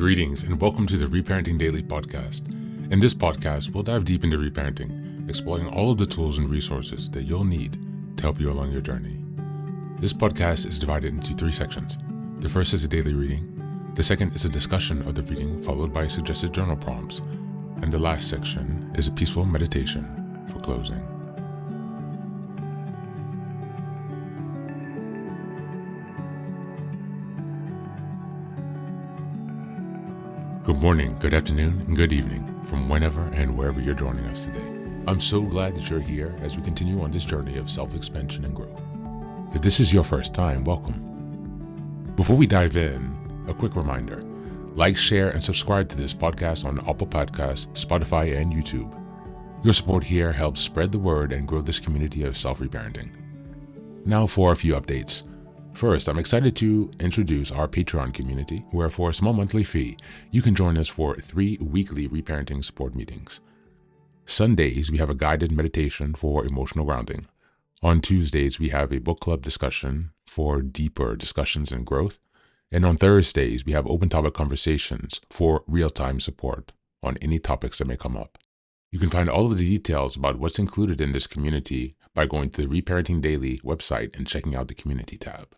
Greetings and welcome to the Reparenting Daily podcast. In this podcast, we'll dive deep into reparenting, exploring all of the tools and resources that you'll need to help you along your journey. This podcast is divided into 3 sections. The first is a daily reading. The second is a discussion of the reading followed by suggested journal prompts. And the last section is a peaceful meditation for closing. Good morning, good afternoon, and good evening from whenever and wherever you're joining us today. I'm so glad that you're here as we continue on this journey of self-expansion and growth. If this is your first time, welcome. Before we dive in, a quick reminder. Like, share, and subscribe to this podcast on Apple Podcasts, Spotify, and YouTube. Your support here helps spread the word and grow this community of self-reparenting. Now for a few updates. First, I'm excited to introduce our Patreon community, where for a small monthly fee, you can join us for 3 weekly reparenting support meetings. Sundays, we have a guided meditation for emotional grounding. On Tuesdays, we have a book club discussion for deeper discussions and growth. And on Thursdays, we have open topic conversations for real-time support on any topics that may come up. You can find all of the details about what's included in this community by going to the Reparenting Daily website and checking out the community tab.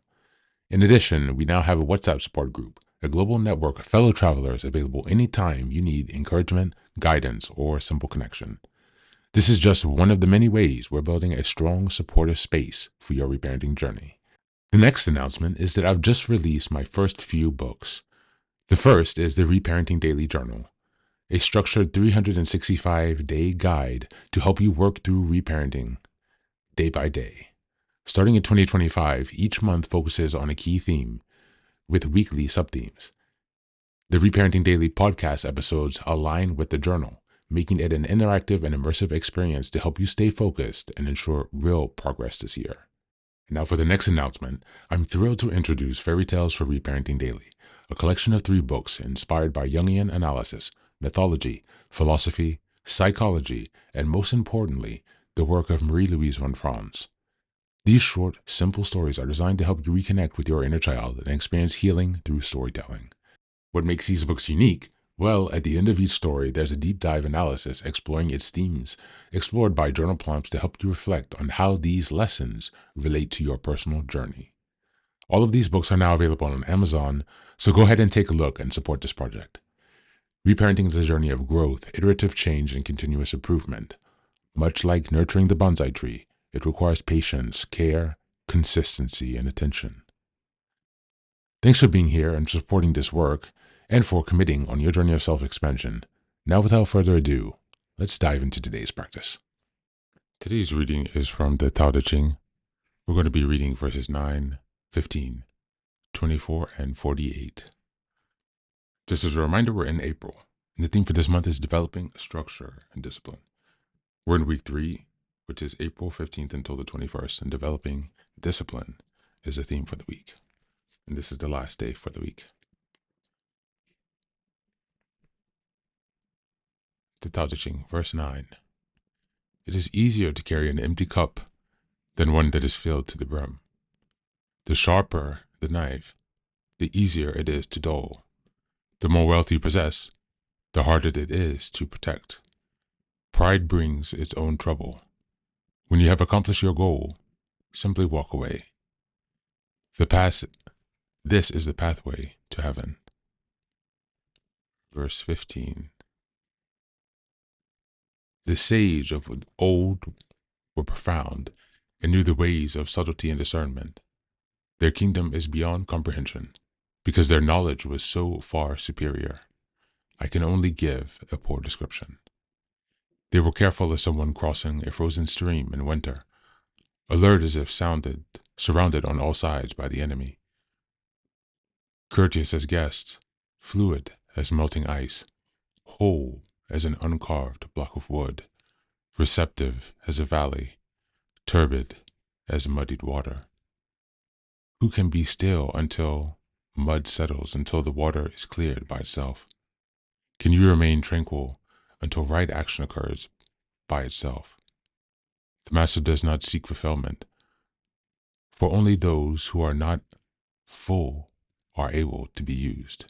In addition, we now have a WhatsApp support group, a global network of fellow travelers available anytime you need encouragement, guidance, or a simple connection. This is just one of the many ways we're building a strong, supportive space for your reparenting journey. The next announcement is that I've just released my first few books. The first is the Reparenting Daily Journal, a structured 365-day guide to help you work through reparenting day by day. Starting in 2025, each month focuses on a key theme with weekly sub-themes. The Reparenting Daily podcast episodes align with the journal, making it an interactive and immersive experience to help you stay focused and ensure real progress this year. Now for the next announcement, I'm thrilled to introduce Fairy Tales for Reparenting Daily, a collection of 3 books inspired by Jungian analysis, mythology, philosophy, psychology, and most importantly, the work of Marie-Louise von Franz. These short, simple stories are designed to help you reconnect with your inner child and experience healing through storytelling. What makes these books unique? Well, at the end of each story, there's a deep dive analysis exploring its themes, explored by journal prompts to help you reflect on how these lessons relate to your personal journey. All of these books are now available on Amazon, so go ahead and take a look and support this project. Reparenting is a journey of growth, iterative change, and continuous improvement. Much like nurturing the bonsai tree, it requires patience, care, consistency, and attention. Thanks for being here and supporting this work, and for committing on your journey of self-expansion. Now, without further ado, let's dive into today's practice. Today's reading is from the Tao Te Ching. We're going to be reading verses 9, 15, 24, and 48. Just as a reminder, we're in April, and the theme for this month is developing structure and discipline. We're in week 3, which is April 15th until the 21st, and developing discipline is the theme for the week. And this is the last day for the week. The Tao Te Ching, verse 9. It is easier to carry an empty cup than one that is filled to the brim. The sharper the knife, the easier it is to dull. The more wealth you possess, the harder it is to protect. Pride brings its own trouble. When you have accomplished your goal, simply walk away. This is the pathway to heaven. Verse 15. The sage of old were profound and knew the ways of subtlety and discernment. Their kingdom is beyond comprehension, because their knowledge was so far superior. I can only give a poor description. They were careful as someone crossing a frozen stream in winter, alert as if surrounded on all sides by the enemy. Courteous as guests, fluid as melting ice, whole as an uncarved block of wood, receptive as a valley, turbid as muddied water. Who can be still until mud settles, until the water is cleared by itself? Can you remain tranquil until right action occurs by itself? The master does not seek fulfillment, for only those who are not full are able to be used.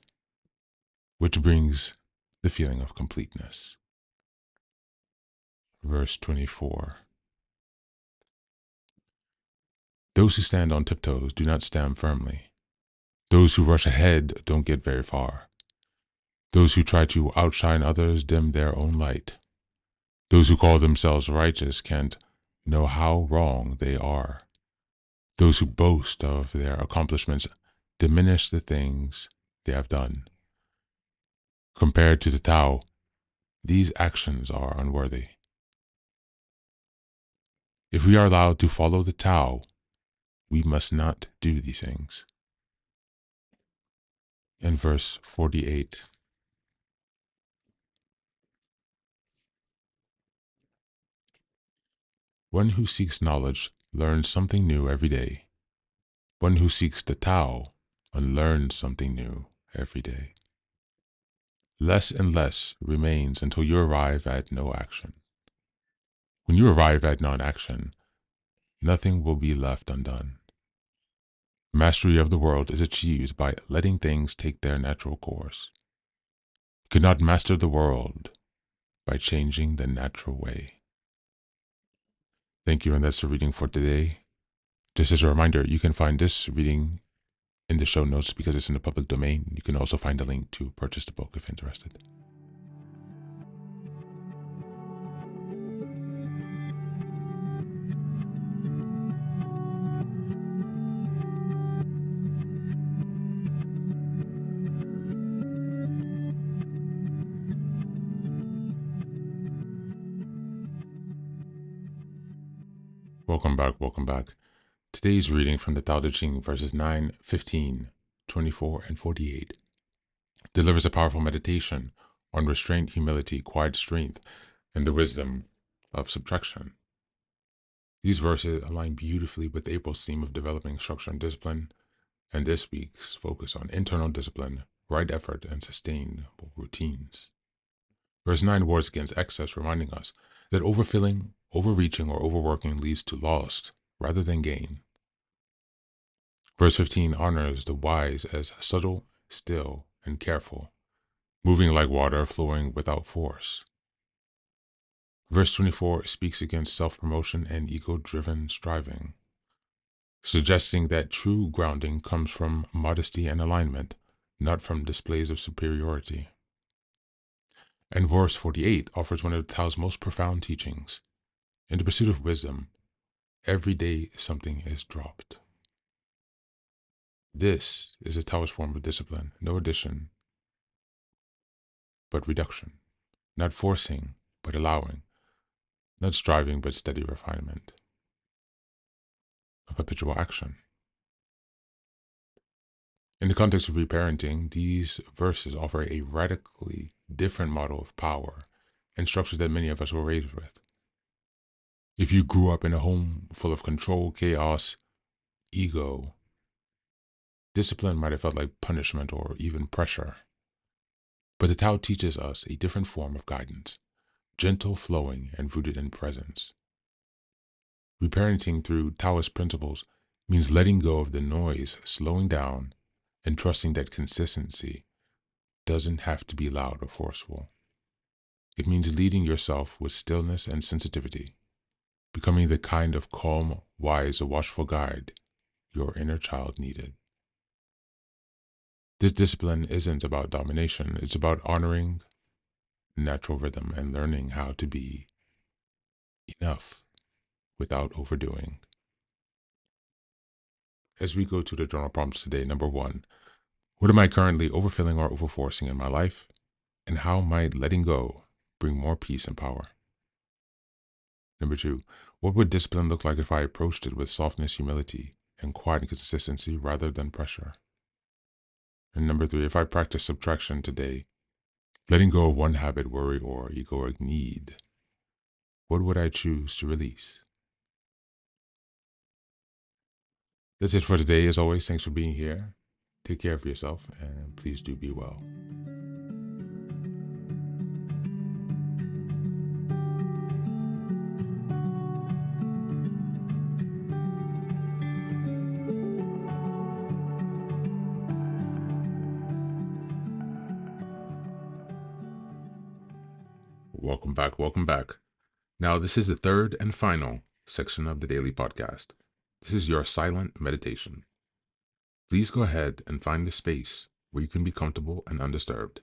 which brings the feeling of completeness. Verse 24. Those who stand on tiptoes do not stand firmly. Those who rush ahead don't get very far. Those who try to outshine others dim their own light. Those who call themselves righteous can't know how wrong they are. Those who boast of their accomplishments diminish the things they have done. Compared to the Tao, these actions are unworthy. If we are allowed to follow the Tao, we must not do these things. In verse 48, one who seeks knowledge learns something new every day. One who seeks the Tao unlearns something new every day. Less and less remains until you arrive at no action. When you arrive at non-action, nothing will be left undone. Mastery of the world is achieved by letting things take their natural course. You cannot master the world by changing the natural way. Thank you, and that's the reading for today. Just as a reminder, you can find this reading in the show notes because it's in the public domain. You can also find a link to purchase the book if interested. Welcome back, welcome back. Today's reading from the Tao Te Ching, verses 9, 15, 24, and 48, delivers a powerful meditation on restraint, humility, quiet strength, and the wisdom of subtraction. These verses align beautifully with April's theme of developing structure and discipline, and this week's focus on internal discipline, right effort, and sustainable routines. Verse 9 warns against excess, reminding us that overfilling, overreaching, or overworking leads to loss rather than gain. Verse 15 honors the wise as subtle, still, and careful, moving like water flowing without force. Verse 24 speaks against self-promotion and ego-driven striving, suggesting that true grounding comes from modesty and alignment, not from displays of superiority. And verse 48 offers one of the Tao's most profound teachings. In the pursuit of wisdom, every day something is dropped. This is a Taoist form of discipline, no addition, but reduction, not forcing, but allowing, not striving, but steady refinement, a perpetual action. In the context of reparenting, these verses offer a radically different model of power and structure that many of us were raised with. If you grew up in a home full of control, chaos, ego, discipline might have felt like punishment or even pressure. But the Tao teaches us a different form of guidance, gentle, flowing, and rooted in presence. Reparenting through Taoist principles means letting go of the noise, slowing down, and trusting that consistency doesn't have to be loud or forceful. It means leading yourself with stillness and sensitivity, becoming the kind of calm, wise, or watchful guide your inner child needed. This discipline isn't about domination, it's about honoring natural rhythm and learning how to be enough without overdoing. As we go to the journal prompts today, number 1, what am I currently overfilling or overforcing in my life? And how might letting go bring more peace and power? Number 2, what would discipline look like if I approached it with softness, humility, and quiet consistency rather than pressure? And number 3, if I practice subtraction today, letting go of one habit, worry, or egoic need, what would I choose to release? That's it for today. As always, thanks for being here. Take care of yourself, and please do be well. Welcome back. Welcome back. Now, this is the third and final section of the daily podcast. This is your silent meditation. Please go ahead and find a space where you can be comfortable and undisturbed,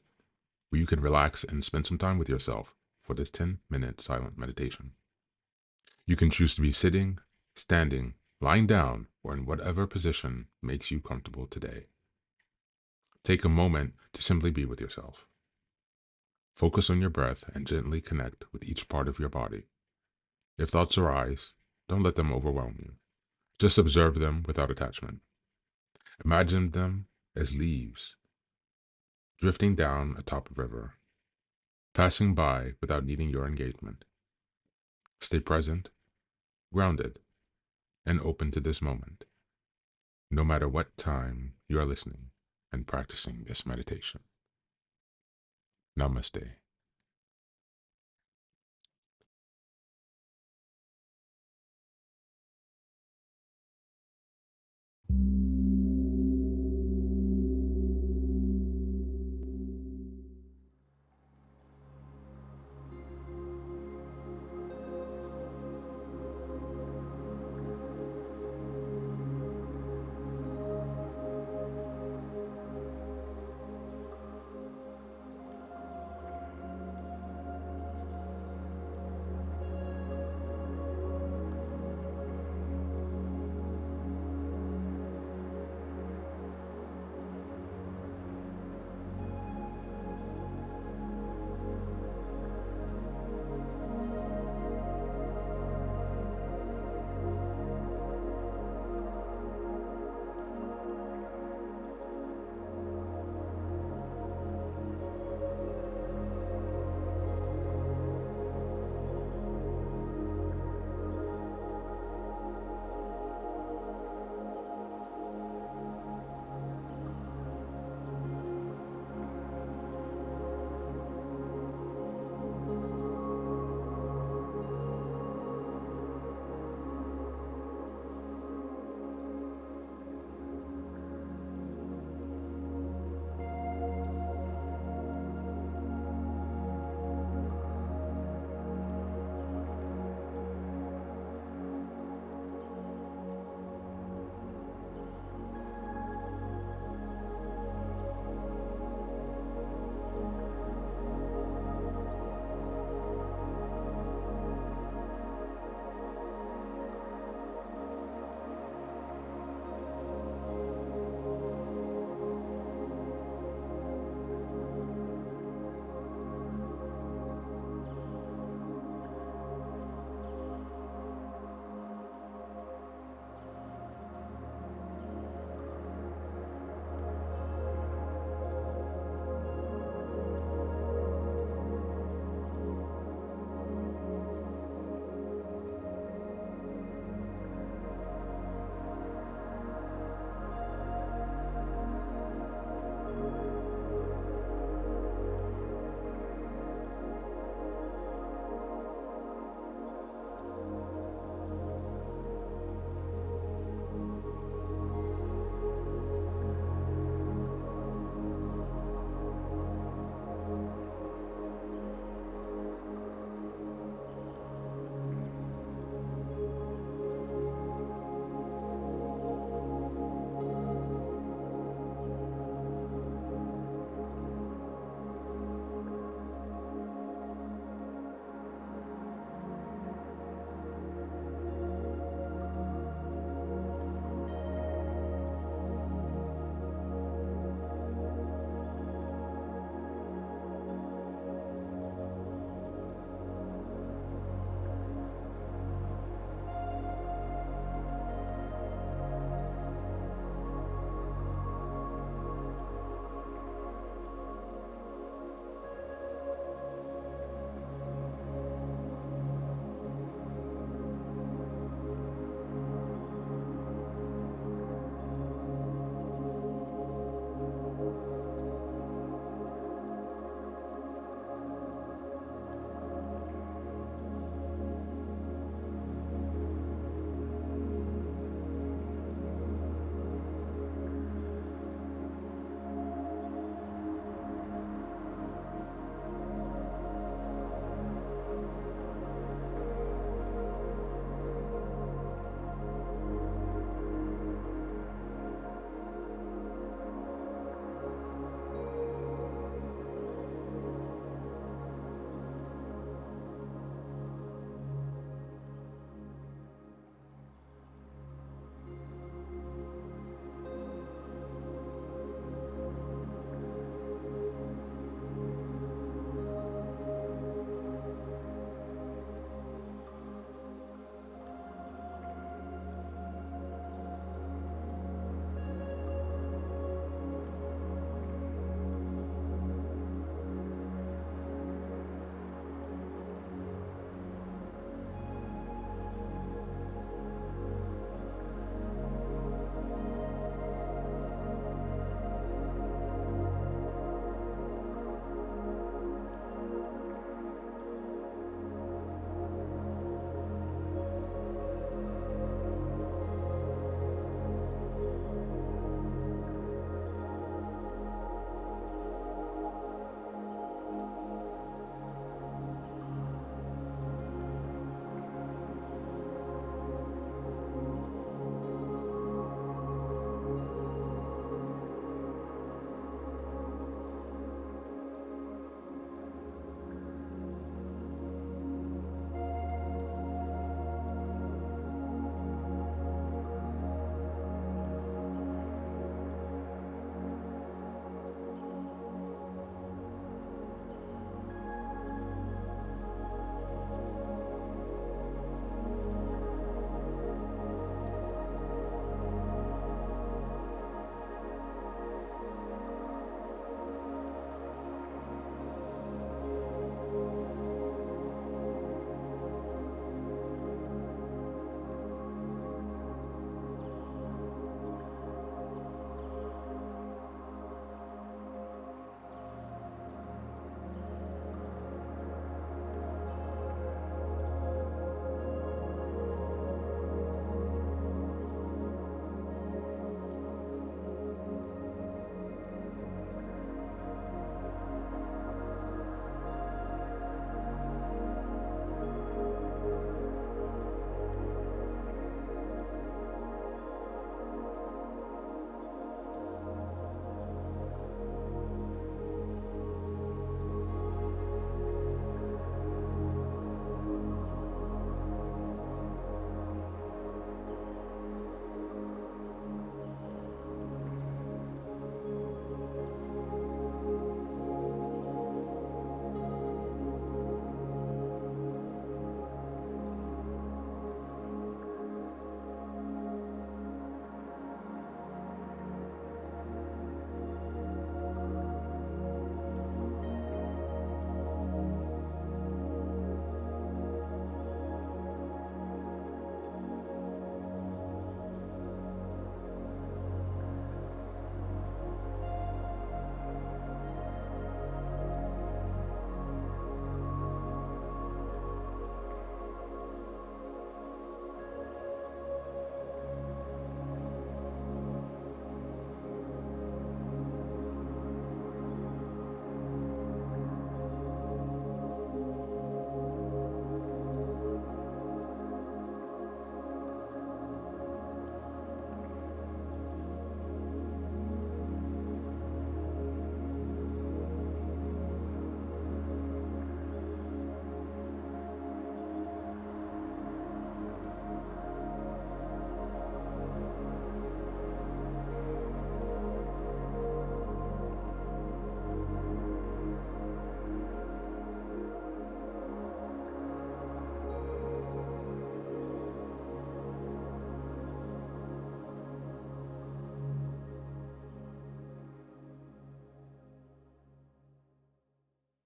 where you can relax and spend some time with yourself for this 10-minute silent meditation. You can choose to be sitting, standing, lying down, or in whatever position makes you comfortable today. Take a moment to simply be with yourself. Focus on your breath and gently connect with each part of your body. If thoughts arise, don't let them overwhelm you. Just observe them without attachment. Imagine them as leaves drifting down atop a river, passing by without needing your engagement. Stay present, grounded, and open to this moment, no matter what time you are listening and practicing this meditation. Namaste.